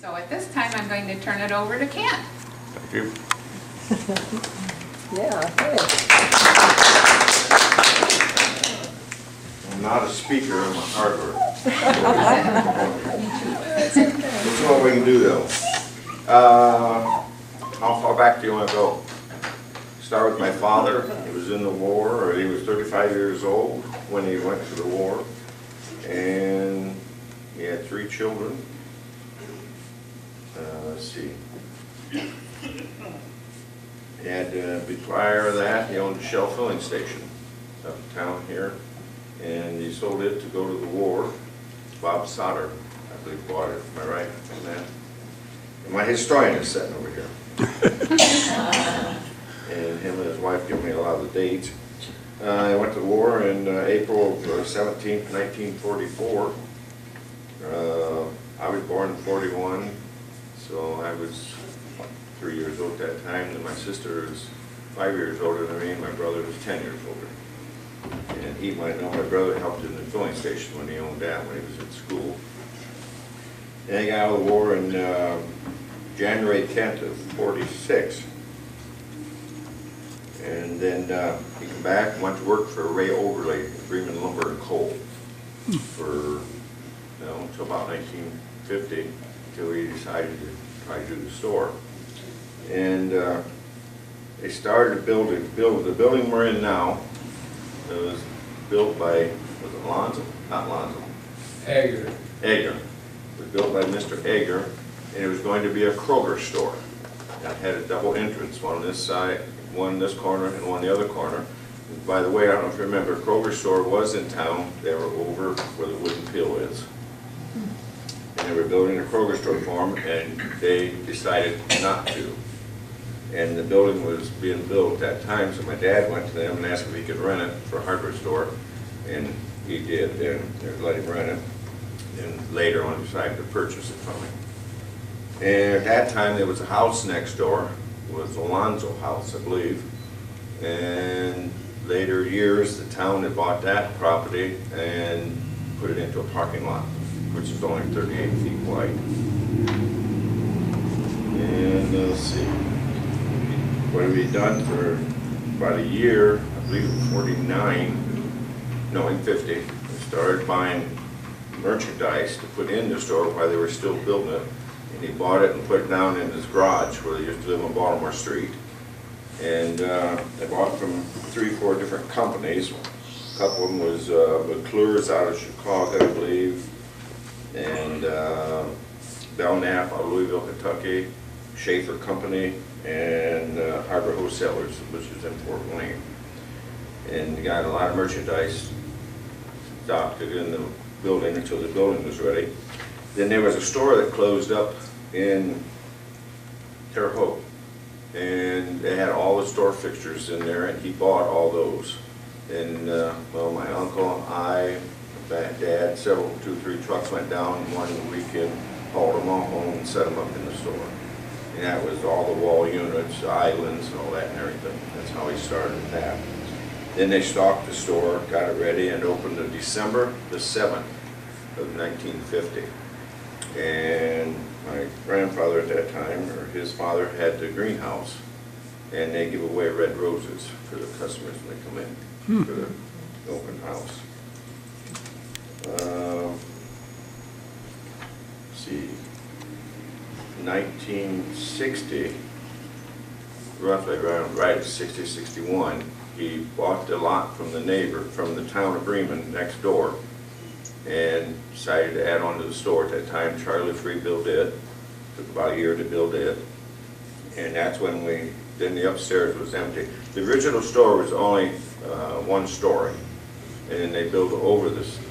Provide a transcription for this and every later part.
So at this time, I'm going to turn it over to Kent. Thank you. Yeah, thanks. I'm not a speaker, I'm a hardware. That's what we can do though. How far back do you want to go? Start with my father. He was in the war, or he was 35 years old when he went to the war. And he had 3 children. Let's see. And prior to that, he owned a Shell filling station uptown here. And he sold it to go to the war. Bob Sauter, I believe, bought it. Am I right on that? And my historian is sitting over here. And him and his wife give me a lot of the dates. I went to the war in April 17th, 1944. I was born in 41, so I was 3 years old at that time. And my sister is 5 years older than me, and my brother was 10 years older. And he might know, my brother helped in the filling station when he owned that, when he was in school. And he got out of the war in January 10th of 46. And then he came back and went to work for Ray Overlay, Bremen Lumber and Coal, for, until about 1950, until he decided to try to do the store. And they started to build the building we're in now. It was built by, was it Lonzo? Not Lonzo. Egger. Egger. It was built by Mr. Egger, and it was going to be a Kroger store. It had a double entrance, one on this side, one this corner, and one the other corner. And by the way, I don't know if you remember, Kroger store was in town. They were over where the wooden pill is. And they were building a Kroger store for them, and they decided not to. And the building was being built at that time, so my dad went to them and asked if he could rent it for a hardware store, and he did, and they let him rent it, and later on decided to purchase it from him. And at that time, there was a house next door, it was Alonzo House, I believe, and later years, the town had bought that property and put it into a parking lot, which is only 38 feet wide. And let's see. What have we done for about a year, I believe in 49, no, in 50, we started buying merchandise to put in the store while they were still building it. And he bought it and put it down in his garage where they used to live on Baltimore Street. And they bought from 3 or 4 different companies. A couple of them was McClure's out of Chicago, I believe, and Belknap out of Louisville, Kentucky, Schaefer Company, and Harbor Wholesalers, which is in Fort Wayne. And got a lot of merchandise stocked in the building until the building was ready. Then there was a store that closed up in Terre Haute, and they had all the store fixtures in there, and he bought all those. And well, my uncle, I, my dad, 2 or 3 trucks went down one weekend, hauled them all home and set them up in the store. And that was all the wall units, islands, and all that and everything. That's how he started that. Then they stocked the store, got it ready, and opened on December the 7th of 1950. And my grandfather at that time, or his father, had the greenhouse, and they give away red roses for the customers when they come in to the open house. Let's see. 1960, roughly around right at 60, 61, he bought the lot from the neighbor, from the town of Bremen next door, and decided to add on to the store. At that time, Charlie Free built it. Took about a year to build it, and that's when then the upstairs was empty. The original store was only 1 story, and then they built over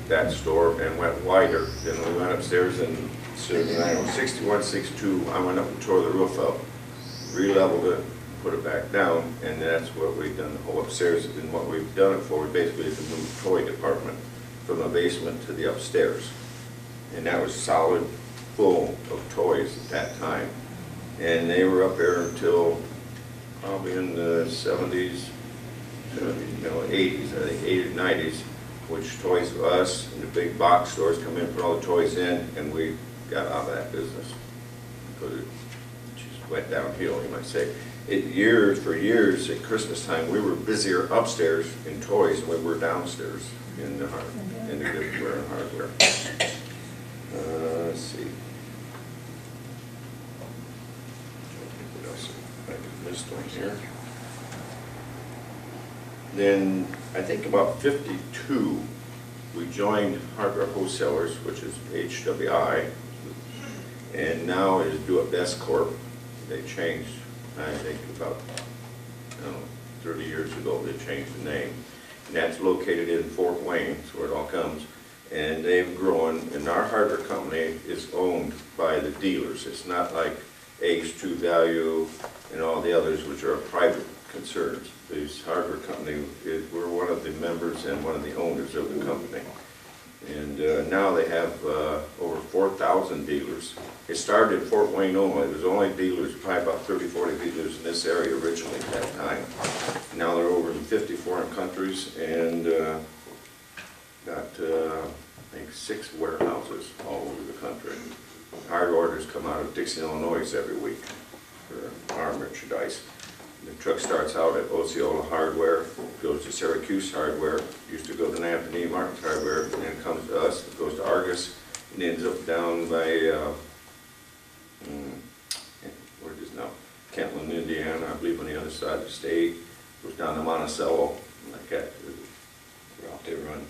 that store and went wider. Then we went upstairs and so in 61, 62, I went up and tore the roof up, re-leveled it, put it back down, and that's what we've done. The whole upstairs has been what we've done it for. We basically had to move the toy department from the basement to the upstairs. And that was solid, full of toys at that time. And they were up there until probably in the 70s, 80s, I think 80s and 90s, which Toys R Us and the big box stores come in, put all the toys in, and we got out of that business. but it just went downhill, you might say. For years, at Christmas time, we were busier upstairs in toys than we were downstairs in the giftware and hardware. Let's see. What else I missed on here? Then, I think about 52, we joined Hardware Wholesalers, which is HWI, and now is Do It Best Corp. They changed, I think about 30 years ago, they changed the name. And that's located in Fort Wayne, that's where it all comes. And they've grown, and our hardware company is owned by the dealers. It's not like Ace, True Value, and all the others, which are private concerns. This hardware company, we're one of the members and one of the owners of the company. And now they have over 4,000 dealers. It started in Fort Wayne only. It was only dealers, probably about 30, 40 dealers in this area originally at that time. Now they're over in 50 foreign countries and got, I think, 6 warehouses all over the country. Our orders come out of Dixon, Illinois every week for our merchandise. The truck starts out at Osceola Hardware, goes to Syracuse Hardware, used to go to Anthony Martin's Hardware, and then comes to us, it goes to Argus, and ends up down by, where it is now, Kentland, Indiana, I believe on the other side of the state, goes down to Monticello, like that, route they run.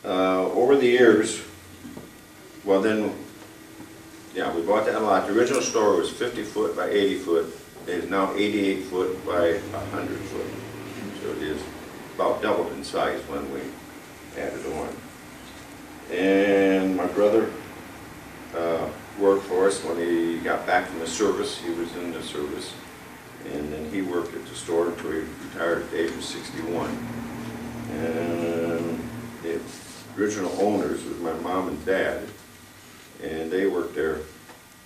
Over the years, well then, yeah, we bought that lot. The original store was 50 foot by 80 foot. It is now 88 foot by 100 foot. So it is about doubled in size when we added on. And my brother worked for us when he got back from the service. He was in the service. And then he worked at the store until he retired at the age of 61. And the original owners was my mom and dad. And they worked there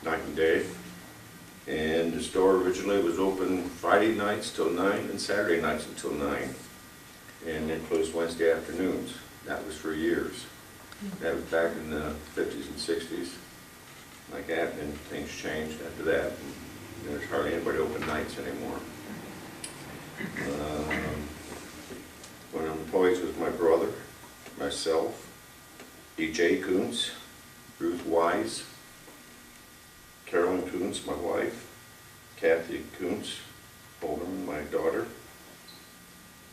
night and day. And the store originally was open Friday nights till 9 and Saturday nights until 9. And then closed Wednesday afternoons. That was for years. That was back in the 50s and 60s. Like that, and things changed after that. And there's hardly anybody open nights anymore. One of the employees was my brother, myself, D.J. Koontz, Ruth Wise, Carolyn Koontz, my wife, Kathy Koontz, Holderman, my daughter,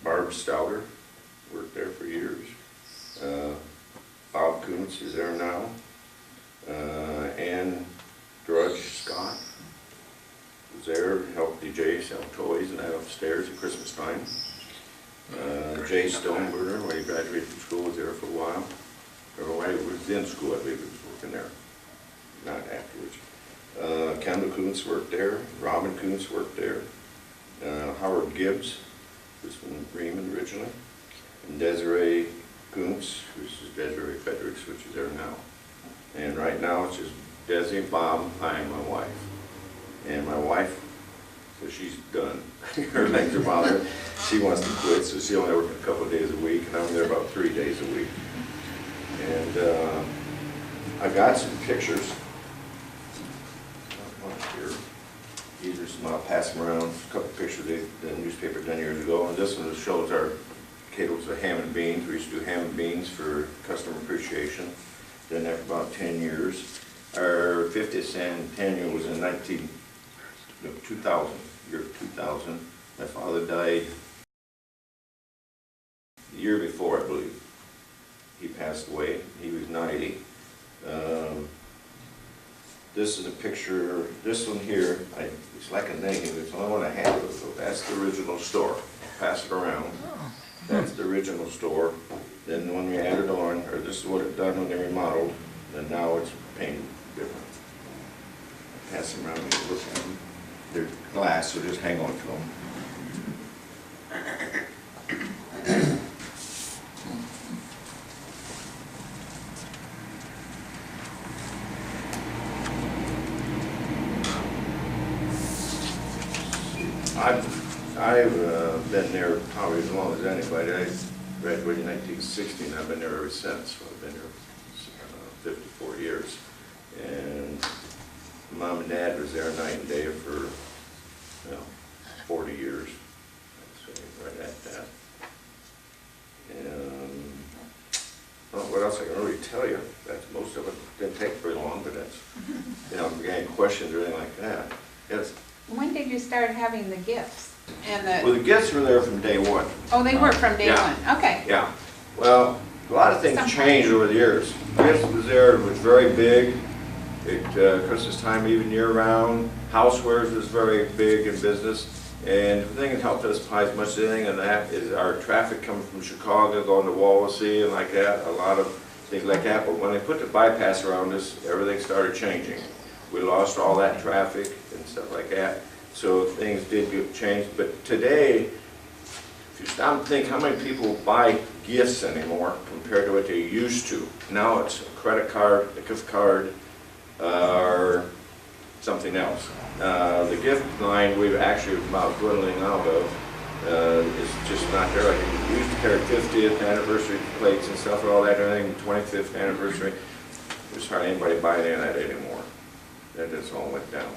Barb Stouter, worked there for years. Bob Koontz is there now. Ann Drudge Scott was there, helped DJ sell toys and that upstairs at Christmas time. Jay Stoneburner, when he graduated from school, was there for a while. Or when he was in school, I believe he was working there, not afterwards. Kendall Koontz worked there, Robin Koontz worked there, Howard Gibbs was from Bremen originally, and Desiree Koontz, which is Desiree Fredericks, which is there now. And right now it's just Desi, Bob, I, and my wife. And my wife, so she's done. Her legs are bothering her. She wants to quit, so she only works a couple of days a week, and I'm there about 3 days a week. And I got some pictures. Here. These are some, I'll pass them around. A couple of pictures the newspaper done years ago. And this one shows our caters of ham and beans. We used to do ham and beans for customer appreciation. Done that for about 10 years. Our 50th centennial was in 2000, year 2000. My father died the year before, I believe. He passed away. He was 90. This is a picture, this one here, it's like a negative, it's the only one I have of it, so that's the original store. Pass it around. That's the original store. Then when we added on, or this is what it done when they remodeled, and now it's painted different. Pass them around and look at them. They're glass, so just hang on to them. I've been there probably as long as anybody. I graduated in 1960 and I've been there ever since. So I've been there 54 years. And Mom and Dad was there night and day for, 40 years. I'd say, right at that. And, well, what else I can really tell you? That's most of it. Didn't take very long, but that's, if you got any questions or anything like that. Yes. When did you start having the gifts? And Well, the gifts were there from day one. oh, they were from day yeah. one, okay. Yeah. Well, a lot of things changed over the years. Gifts was there, it was very big. It, Christmas time, even year-round. Housewares was very big in business. And the thing that helped us probably as much as anything, and that is our traffic coming from Chicago, going to Wawasee and like that, a lot of things like that. But when they put the bypass around us, everything started changing. We lost all that traffic and stuff like that. So things did get changed. But today, if you stop and think how many people buy gifts anymore compared to what they used to. Now it's a credit card, a gift card, or something else. The gift line we've actually about dwindling out of is just not there. Like we used to carry 50th anniversary plates and stuff and all that, everything, 25th anniversary. There's hardly anybody buying any of that anymore. That just all went down.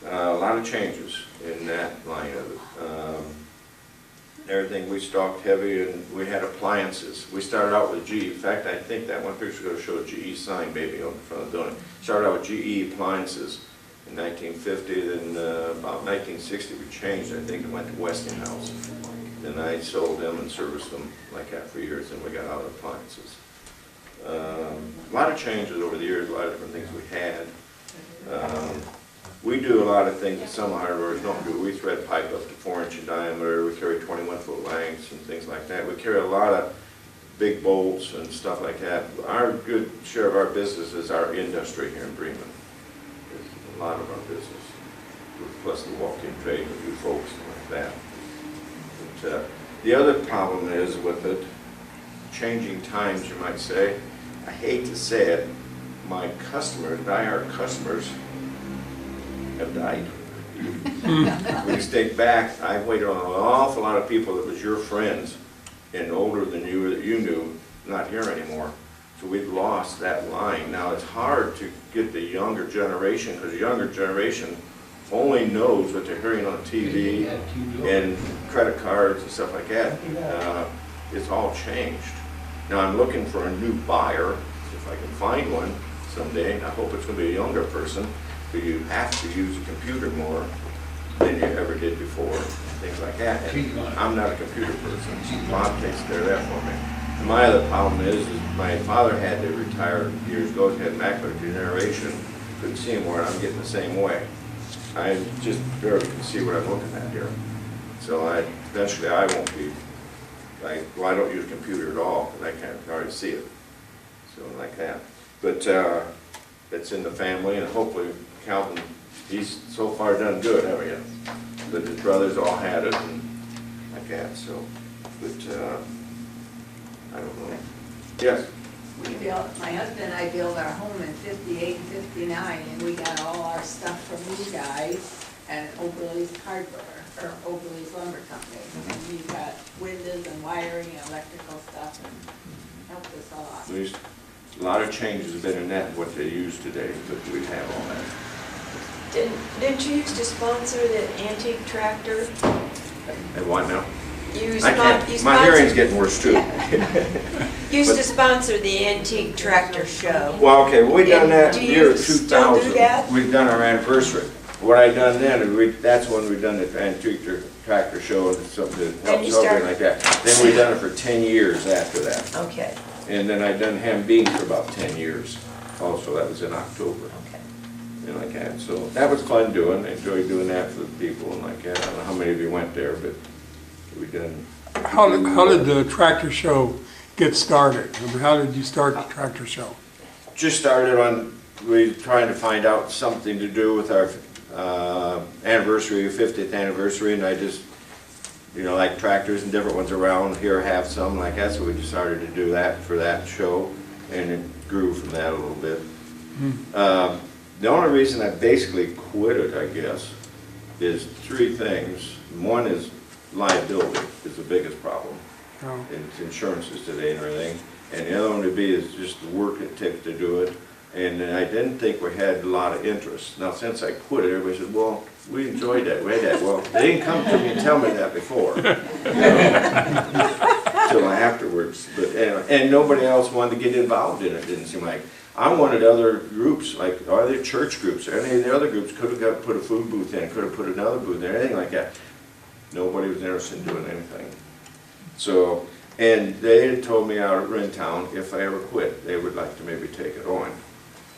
A lot of changes in that line of it. Everything we stocked heavy, and we had appliances. We started out with GE. In fact, I think that one picture is going to show a GE sign maybe on the front of the building. Started out with GE appliances in 1950, then about 1960 we changed. I think it went to Westinghouse. Then I sold them and serviced them like that for years, and we got out of appliances. A lot of changes over the years, a lot of different things we had. We do a lot of things that some hardwares don't do. We thread pipe up to 4-inch in diameter. We carry 21-foot lengths and things like that. We carry a lot of big bolts and stuff like that. Our good share of our business is our industry here in Bremen. It's a lot of our business, plus the walk-in trade with you folks and like that. But, the other problem is with it, changing times, you might say. I hate to say it, my customers, diehard customers, have died. When you stay back, I've waited on an awful lot of people that was your friends and older than you that you knew, not here anymore. So we've lost that line. Now it's hard to get the younger generation, because the younger generation only knows what they're hearing on TV and credit cards and stuff like that. It's all changed. Now I'm looking for a new buyer, if I can find one someday, and I hope it's going to be a younger person. But you have to use a computer more than you ever did before, things like that. And I'm not a computer person. Bob takes care of that for me. And my other problem is my father had to retire years ago. He had macular degeneration. Couldn't see anymore, and I'm getting the same way. I just barely can see what I'm looking at here. So eventually I won't be, I don't use a computer at all, because I can't hardly see it. So like that. But that's in the family, and hopefully Calvin, he's so far done good, haven't you? But his brothers all had it, and like that, so, but, I don't know. Yes? My husband and I built our home in 58 and 59, and we got all our stuff from you guys and Oberle's Hardware, or Oberle's Lumber Company. And we got windows and wiring and electrical stuff, and helped us a lot. A lot of changes have been in that, what they use today, but we have all that. Didn't you used to sponsor the antique tractor? And what now? My hearing's getting worse too. Used to sponsor the antique tractor show. Well, okay, we've done that in the year 2000. Still do that? We've done our anniversary. What I done then, that's when we've done the antique tractor show and something to help something like that. Then we've done it for 10 years after that. Okay. And then I done ham beans for about 10 years. Also, that was in October. Okay. And like that. So that was fun doing. I enjoyed doing that for the people and like that. I don't know how many of you went there, but we done. How did the tractor show get started? I mean, how did you start the tractor show? Just started on, we trying to find out something to do with our anniversary, 50th anniversary, and I just, like tractors and different ones around here have some like that, so we just started to do that for that show, and it grew from that a little bit. The only reason I basically quit it, I guess, is three things. One is liability is the biggest problem. Oh. It's insurances today and everything. And the other one would be is just the work it takes to do it. And I didn't think we had a lot of interest. Now, since I quit it, everybody said, well, we enjoyed that, we had that. Well, they didn't come to me and tell me that before. Till afterwards. But, and nobody else wanted to get involved in it, didn't seem like. I wanted other groups, like other church groups, or any of the other groups could have put a food booth in, could have put another booth in, anything like that. Nobody was interested in doing anything. So, and they had told me out in town, if I ever quit, they would like to maybe take it on.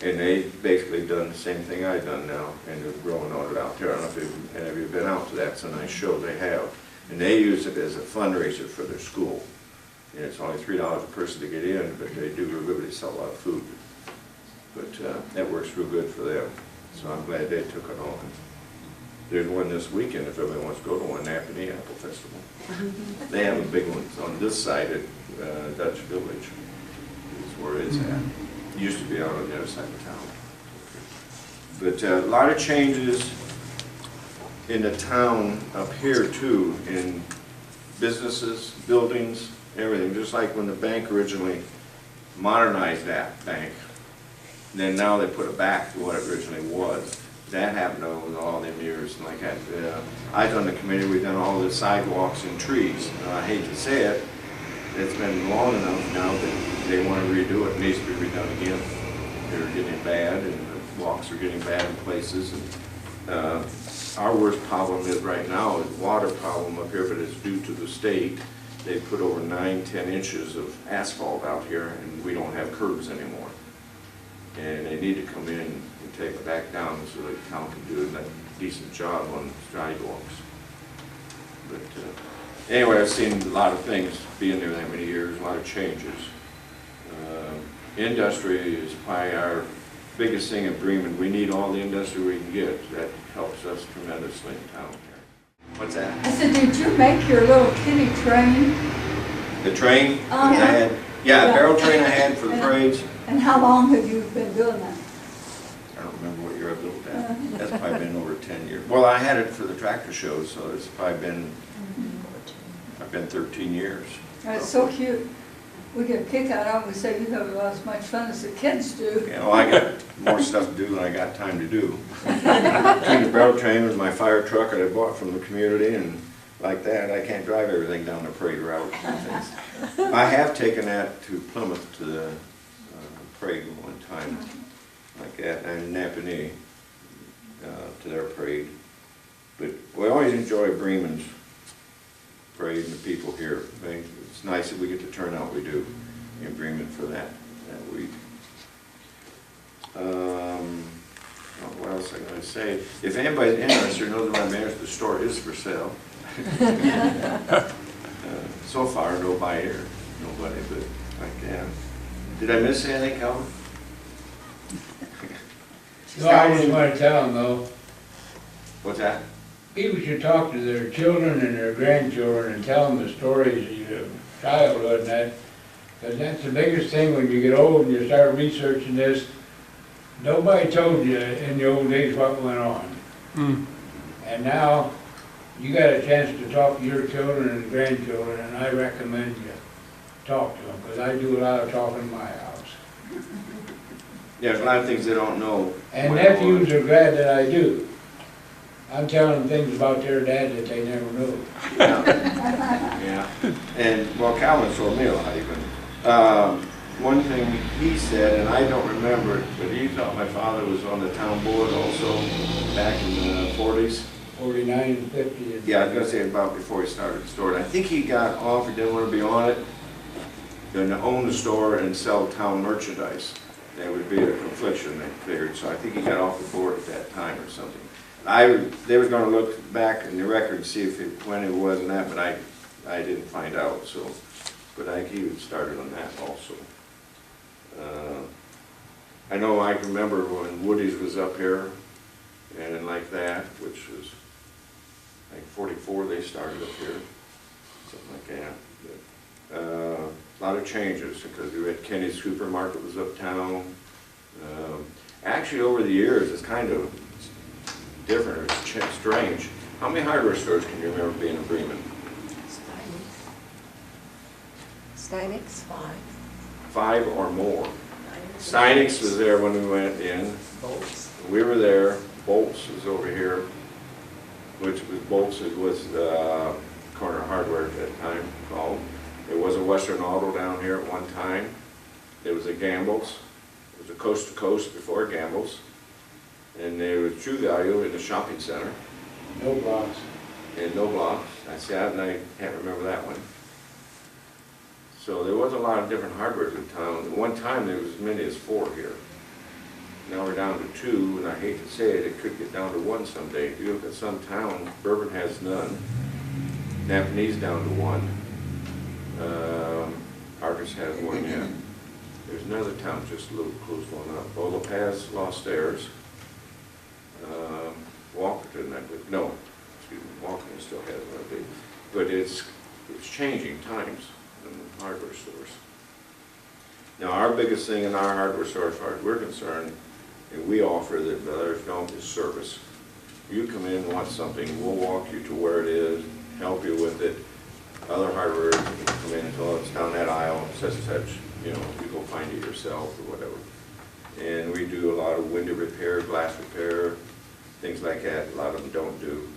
And they basically done the same thing I've done now, and they're growing on it out there. I don't know if any of you have been out to that, it's a nice show they have. And they use it as a fundraiser for their school. And it's only $3 a person to get in, but they do really sell a lot of food. But that works real good for them. So I'm glad they took it on. There's one this weekend if everybody wants to go to one, Napanee Apple Festival. They have a big one on this side at Dutch Village, is where it's at. It used to be out on the other side of town. But a lot of changes in the town up here too, in businesses, buildings, everything. Just like when the bank originally modernized that bank, then now they put it back to what it originally was. That happened over all them years. And like I was on the committee, we've done all the sidewalks and trees. I hate to say it, it's been long enough now that they want to redo it. It needs to be redone again. They're getting bad, and the walks are getting bad in places. And our worst problem is right now is water problem up here, but it's due to the state. They put over 9–10 inches of asphalt out here, and we don't have curbs anymore. And they need to come in and take it back down so that the town can do a decent job on sidewalks. But anyway, I've seen a lot of things being there that many years, a lot of changes. Industry is probably our biggest thing in Bremen. We need all the industry we can get. That helps us tremendously in town here. What's that? I said, did you make your little kitty train? The train? Uh-huh. I had, yeah, a barrel train I had for the parades. And how long have you been doing that? I don't remember what year I built that. That's probably been over 10 years. Well, I had it for the tractor show, so it's probably been, I've been 13 years. It's so cute. We get a kick out of it. We say you have as much fun as the kids do. Yeah, well, I got more stuff to do than I got time to do. Between the barrel train was my fire truck that I bought from the community, and like that, I can't drive everything down the parade route. I have taken that to Plymouth to the parade one time, like that, and Napanee to their parade. But we always enjoy Bremen's parade and the people here. I mean, it's nice that we get the turnout we do in Bremen for that week. What else am I going to say? If anybody's interested, knows my manager, the store is for sale. So far, nobody, but like that. Did I miss anything, Calvin? No, I just want to tell them though, What's that? people should talk to their children and their grandchildren and tell them the stories of your childhood and that, because that's the biggest thing when you get old and you start researching this. Nobody told you in the old days what went on. And now you got a chance to talk to your children and grandchildren, and I recommend you talk to them, because I do a lot of talking in my house. Yeah, there's a lot of things they don't know. And nephews are glad that I do. I'm telling them things about their dad that they never knew. Yeah, and well, Calvin told me a lot even. One thing he said, and I don't remember it, but he thought my father was on the town board also back in the 40s. 49 and 50. Yeah, I was going to say about before he started the store. And I think he got off, he didn't want to be on it, then to own the store and sell town merchandise. That would be a confliction, they figured. So I think he got off the board at that time or something. They was going to look back in the record and see if when it was and that, but I didn't find out. So, but I think he started on that also. I know I can remember when Woody's was up here and like that, which was like 44 they started up here, something like that. But, a lot of changes because we had Kenny's Supermarket was uptown. Actually, over the years, it's kind of different, it's strange. How many hardware stores can you remember being in Bremen? Steinix? 5. 5 or more. Steinix was there when we went in. We were there. Bolts was over here, which was Bolts. It was Corner Hardware at that time called. There was a Western Auto down here at one time. There was a Gamble's. It was a Coast to Coast before Gamble's. And there was True Value in the shopping center. No blocks. And no blocks. I said, and I can't remember that one. So there was a lot of different hardwares in town. At one time there was as many as 4 here. Now we're down to 2, and I hate to say it, it could get down to 1 someday. If you look at some towns, Bourbon has none. Napanese down to 1. Argus has 1 yet. There's another town just a little close one up. Bolo Paz lost theirs. Walkerton, no, excuse me, Walkerton still has one, I think. But it's changing times in the hardware stores. Now, our biggest thing in our hardware store, as far as we're concerned, and we offer that others don't, is service. You come in and want something, we'll walk you to where it is, help you with it. Other hardware, you can come in and tell us down that aisle, such and such, you know, you go find it yourself or whatever. And we do a lot of window repair, glass repair, things like that. A lot of them don't do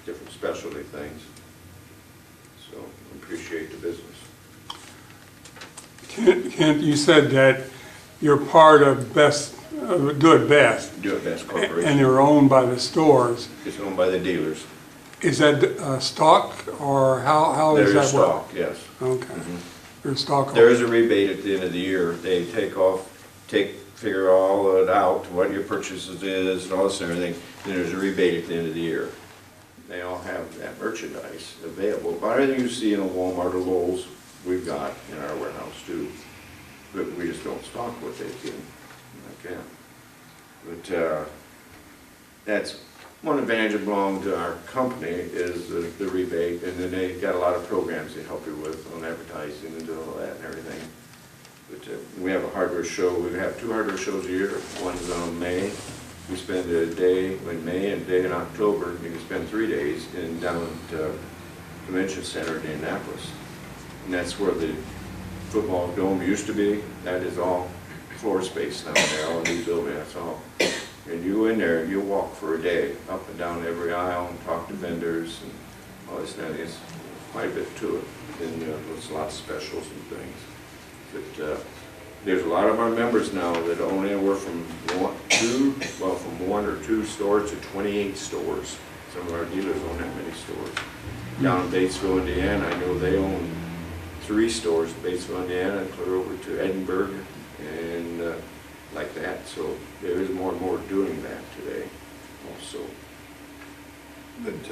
different specialty things. So appreciate the business. Kent, you said that you're part of Do It Best, Do It Best Corporation. and you're owned by the stores. It's owned by the dealers. Is that stock, or how There does is that work? stock, yes. Okay. There's stock. There is a rebate at the end of the year. They figure all it out, what your purchases is and all this and everything. Then there's a rebate at the end of the year. They all have that merchandise available. But everything you see in a Walmart or Lowe's, we've got in our warehouse too. But we just don't stock what they can. Like that. But that's one advantage of belonging to our company is the rebate, and then they got a lot of programs they help you with on advertising and all that and everything. But we have a hardware show. We have 2 hardware shows a year. One's on May. We spend a day in May and a day in October. You can spend 3 days down at the Convention Center in Indianapolis. And that's where the football dome used to be. That is all floor space now there, all new building, that's all. And you go in there, you walk for a day, up and down every aisle and talk to vendors and all this and that. It's quite a bit to it. And there's a lot of specials and things. But there's a lot of our members now that own anywhere from 1 or 2 stores to 28 stores. Some of our dealers own that many stores. Down in Batesville, Indiana, I know they own 3 stores in Batesville, Indiana, and clear over to Edinburgh and like that. So there is more and more doing that today also. But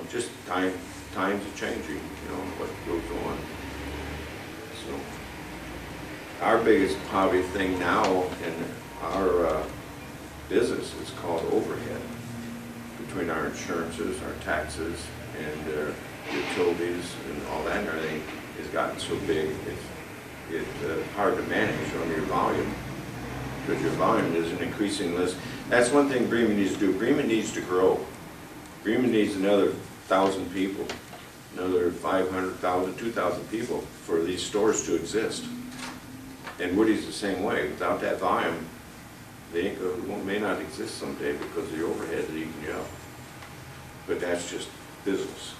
just times are changing, you know, what goes on. So our biggest probably thing now in our business is called overhead. Between our insurances, our taxes, and utilities and all that and everything has gotten so big, it's hard to manage on your volume, because your volume is an increasing list. That's one thing Bremen needs to do. Bremen needs to grow. Bremen needs another 1,000 people, another 500,000, 2,000 people for these stores to exist. And Woody's the same way. Without that volume, they may not exist someday because the overhead is eating you up. But that's just business.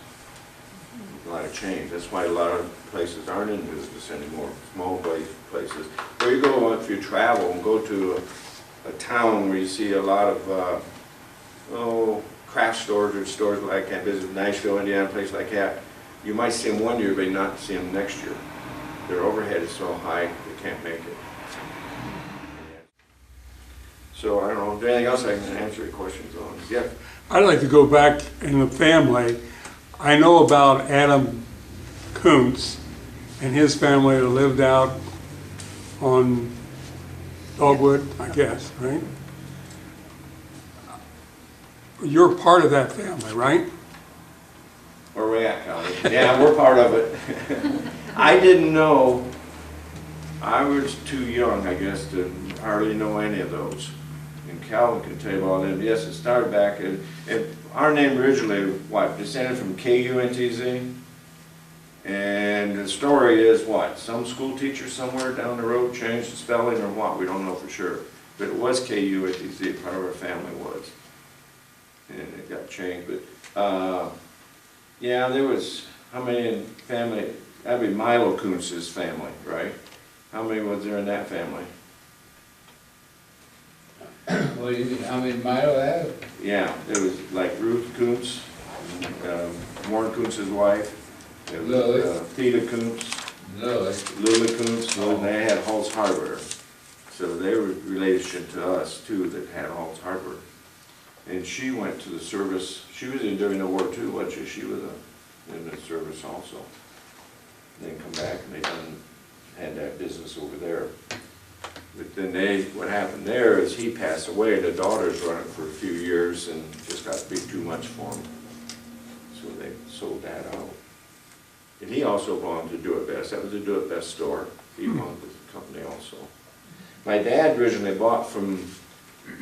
A lot of change. That's why a lot of places aren't in business anymore. Small places. Where you go, if you travel and go to a town where you see a lot of craft stores or stores like that, visit Nashville, Indiana, place like that, you might see them one year, but not see them next year. Their overhead is so high, they can't make it. So I don't know, is there anything else I can answer your questions on? Yeah. I'd like to go back in the family. I know about Adam Koontz and his family that lived out on Dogwood, I guess, right? You're part of that family, right? Where we at, Calvin? Yeah, we're part of it. I didn't know, I was too young, I guess, to hardly know any of those. And Calvin can tell you all them. Yes, it started back in our name originally, what, descended from K-U-N-T-Z? And the story is what? Some school teacher somewhere down the road changed the spelling or what? We don't know for sure. But it was KU at the part of our family was. And it got changed, but, yeah, there was, how many in family? That'd be Milo Koontz's family, right? How many was there in that family? Well, how many Milo have? Yeah, it was like Ruth Koontz, Warren Koontz's wife. It was, Lily. Theda Koontz, Lily Koontz, and they had Hall's Hardware. So they were relation to us too that had Hall's Hardware. And she went to the service, she was in during the war too, wasn't she? She was in the service also. Then come back and they had that business over there. But then what happened there is he passed away, the daughters run it for a few years and just got to be too much for them. So they sold that out. And he also belonged to Do It Best. That was the Do It Best store. He belonged to the company also. My dad originally bought from,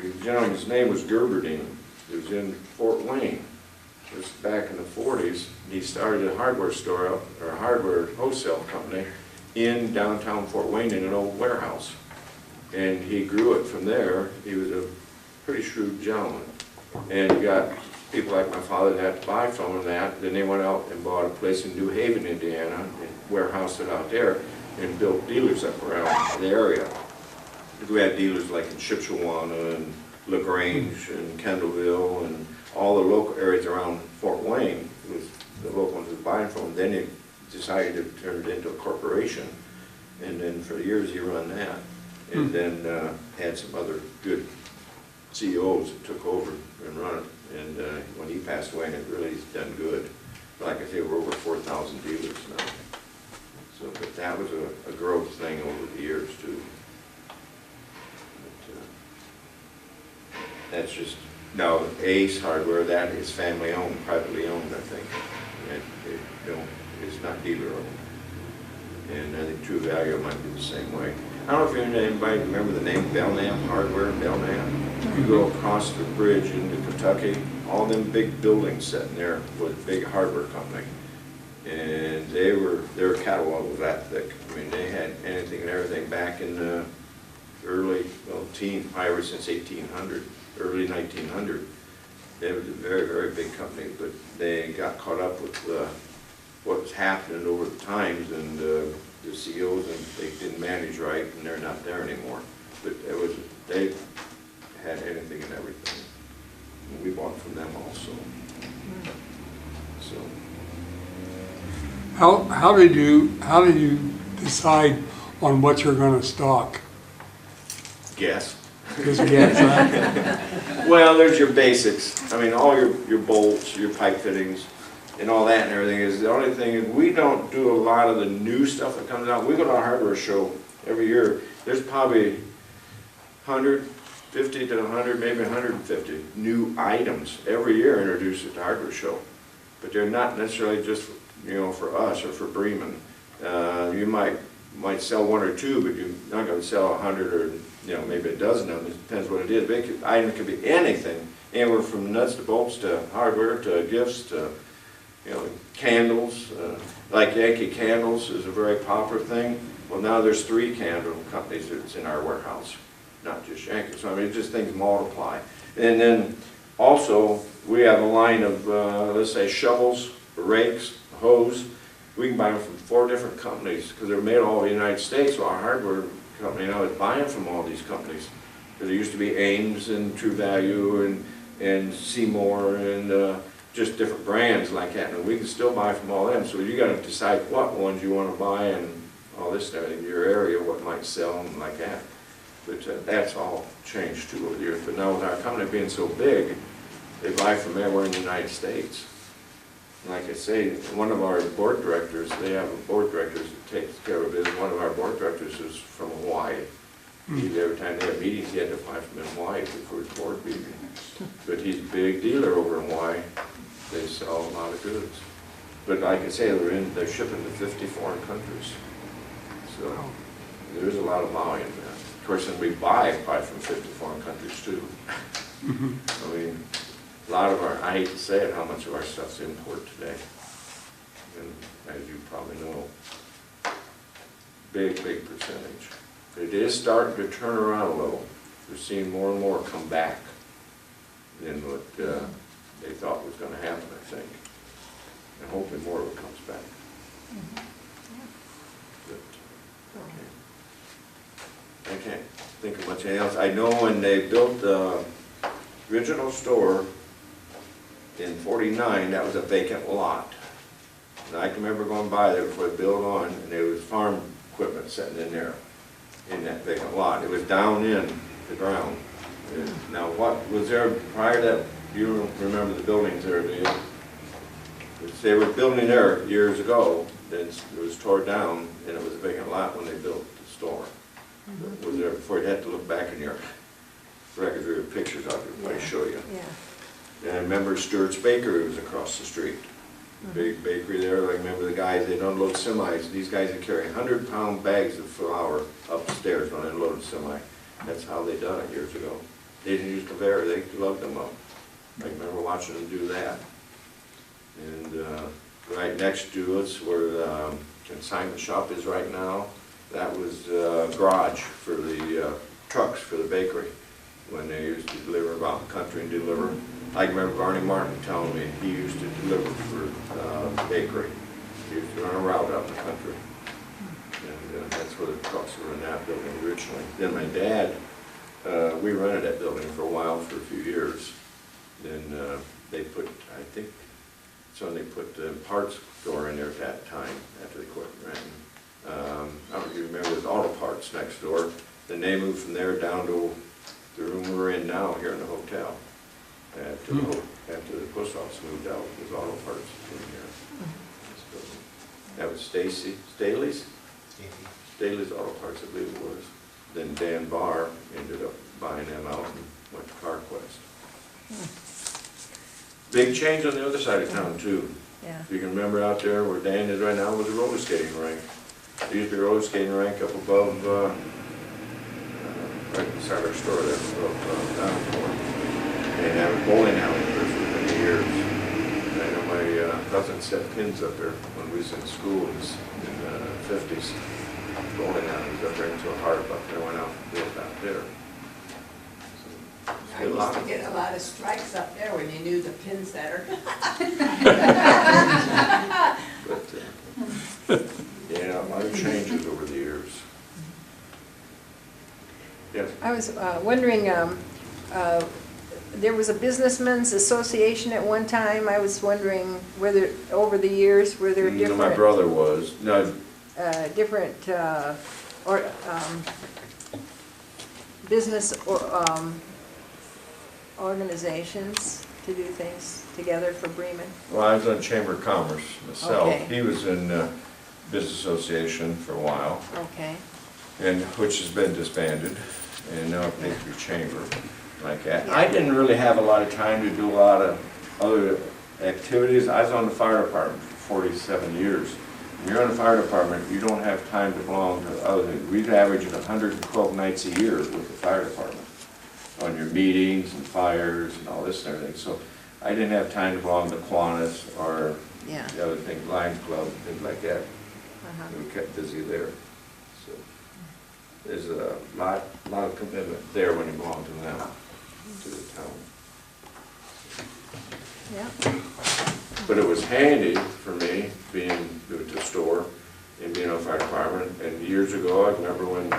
the gentleman's name was Gerberding. It was in Fort Wayne. It was back in the 40s. He started a hardware store up, or a hardware wholesale company in downtown Fort Wayne in an old warehouse. And he grew it from there. He was a pretty shrewd gentleman. And got people like my father that had to buy from him that. Then they went out and bought a place in New Haven, Indiana, and warehoused it out there and built dealers up around the area. We had dealers like in Shipshewana and LaGrange and Kendallville and all the local areas around Fort Wayne. It was the local ones was buying from him. Then he decided to turn it into a corporation. And then for years he ran that. And then had some other good CEOs that took over and run it. And when he passed away, and it really has done good. Like I say, we're over 4,000 dealers now. So, but that was a growth thing over the years too. But, that's just, now Ace Hardware, that is family owned, privately owned, I think. It's not dealer owned. And I think True Value might be the same way. I don't know if anybody remember the name Belknap Hardware, Belknap. You go across the bridge into Kentucky, all them big buildings sitting there was a big hardware company. And their catalog was that thick. I mean, they had anything and everything back in the early, probably since 1800, early 1900. They was a very, very big company, but they got caught up with what was happening over the times, and the CEOs, and they didn't manage right, and they're not there anymore. But they had anything and everything. And we bought from them also. So. How did you decide on what you're going to stock? Guess. Just guess, huh? Well, there's your basics. I mean, all your bolts, your pipe fittings, and all that and everything is, the only thing is we don't do a lot of the new stuff that comes out. We go to a hardware show every year. There's probably 150 to 100, maybe 150 new items every year introduced at the hardware show. But they're not necessarily just, for us or for Bremen. You might sell one or two, but you're not going to sell 100 or maybe a dozen of them. It depends what it is. Big item could be anything, anywhere from nuts to bolts to hardware to gifts to candles. Like Yankee Candles is a very popular thing. Well, now there's 3 candle companies that's in our warehouse, not just Yankee. So I mean, just things multiply. And then also we have a line of let's say shovels, rakes, hose. We can buy them from 4 different companies because they're made all over the United States. So our hardware company now is buying from all these companies. Because there used to be Ames and True Value and Seymour and just different brands like that. And we can still buy from all them. So you got to decide what ones you want to buy and all this stuff in your area, what might sell and like that. But that's all changed too over the years. But now with our company being so big, they buy from everywhere in the United States. Like I say, one of our board directors, they have a board director that takes care of it. One of our board directors is from Hawaii. Every time they have meetings, he had to fly from Hawaii for his board meeting. But he's a big dealer over in Hawaii. They sell a lot of goods. But like I say, they're shipping to 50 foreign countries. So there's a lot of volume there. Of course, then we buy from 50 foreign countries too. I mean, a lot of I hate to say it, how much of our stuff's import today. and as you probably know, big percentage. It is starting to turn around a little. We're seeing more and more come back than what they thought was gonna happen, I think. And hopefully more of it comes back. But, okay. I can't think of much else. I know when they built the original store in '49, that was a vacant lot. And I can remember going by there before they built on, and there was farm equipment sitting in there, in that vacant lot. It was down in the ground. Now, what was there prior to that? You remember the buildings there, do you? They were building there years ago, then it was torn down, and it was a vacant lot when they built the store. Was there before? You had to look back in your records or pictures of it, I show you. Yeah. And I remember Stewart's Bakery was across the street. Big bakery there. I remember the guys, they'd unload semis. These guys would carry 100-pound bags of flour upstairs when they unloaded a semi. That's how they done it years ago. They didn't use conveyor, they lugged them up. I remember watching them do that. And right next to us where the consignment shop is right now, that was a garage for the trucks for the bakery when they used to deliver about the country and deliver. I remember Barney Martin telling me he used to deliver for bakery. He used to run a route out in the country. And that's where the trucks were in that building originally. Then my dad, we rented that building for a while, for a few years. Then they put, I think, they put the parts store in there at that time, after they quit renting. I don't know if you remember, it was Auto Parts next door. Then they moved from there down to the room we're in now here in the hotel. After the post office moved out, it was Auto Parts in here. That was Staley's Auto Parts, I believe it was. Then Dan Barr ended up buying them out and went to CarQuest. Big change on the other side of town too. Yeah. If you can remember out there where Dan is right now was a roller skating rink. There used to be a roller skating rink up above, right beside our store there, down for it. And have a bowling alley for many years. And I know my cousin set pins up there when we was in school in the 50s. Bowling alley was up there into a heart up there, went out and built out there. I used to get a lot of strikes up there when you knew the pin setter. But, yeah, a lot of changes over the years. Yes? I was wondering, there was a businessmen's association at one time. I was wondering whether, over the years, were there different... My brother was. No. Different business organizations to do things together for Bremen? Well, I was on Chamber of Commerce myself. Okay. He was in Business Association for a while, Okay. and which has been disbanded, and now it needs to be Chamber, like that. Yeah. I didn't really have a lot of time to do a lot of other activities. I was on the fire department for 47 years. When you're on the fire department, you don't have time to belong to other things. We've averaged 112 nights a year with the fire department, on your meetings and fires and all this and everything. So I didn't have time to belong to Kiwanis or Yeah. the other things, Lions Club, things like that. Uh-huh. We kept busy there. So there's a lot of commitment there when you belong to them, to the town. Yeah. But it was handy for me, being at the store and being on the fire department. And years ago, I remember when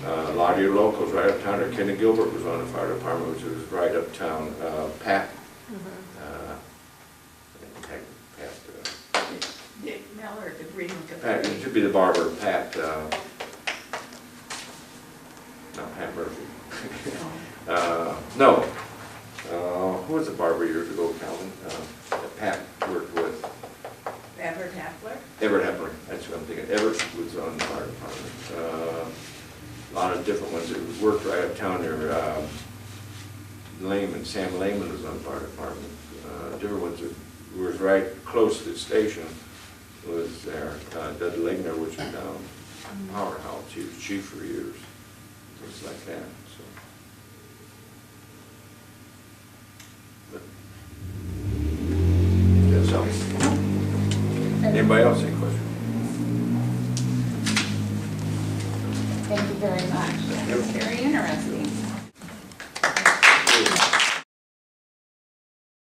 a lot of your locals right uptown there, Kenny Gilbert was on the fire department, which was right uptown. Pat, Dick Miller, the Bremen Pat, it should be the barber, Pat, not Pat Murphy. No, who was the barber years ago, Calvin? That Pat worked with. Everett Hapler. Everett Hepler, that's what I'm thinking. Everett was on the fire department. A lot of different ones that worked right uptown there. Sam Lehman was on the fire department. Different ones that was right close to the station was there. Doug Ligner, which was down Powerhouse. He was chief for years. Things like that. So. But, yeah, so. And Anybody else any questions? Thank you very much. That was very interesting.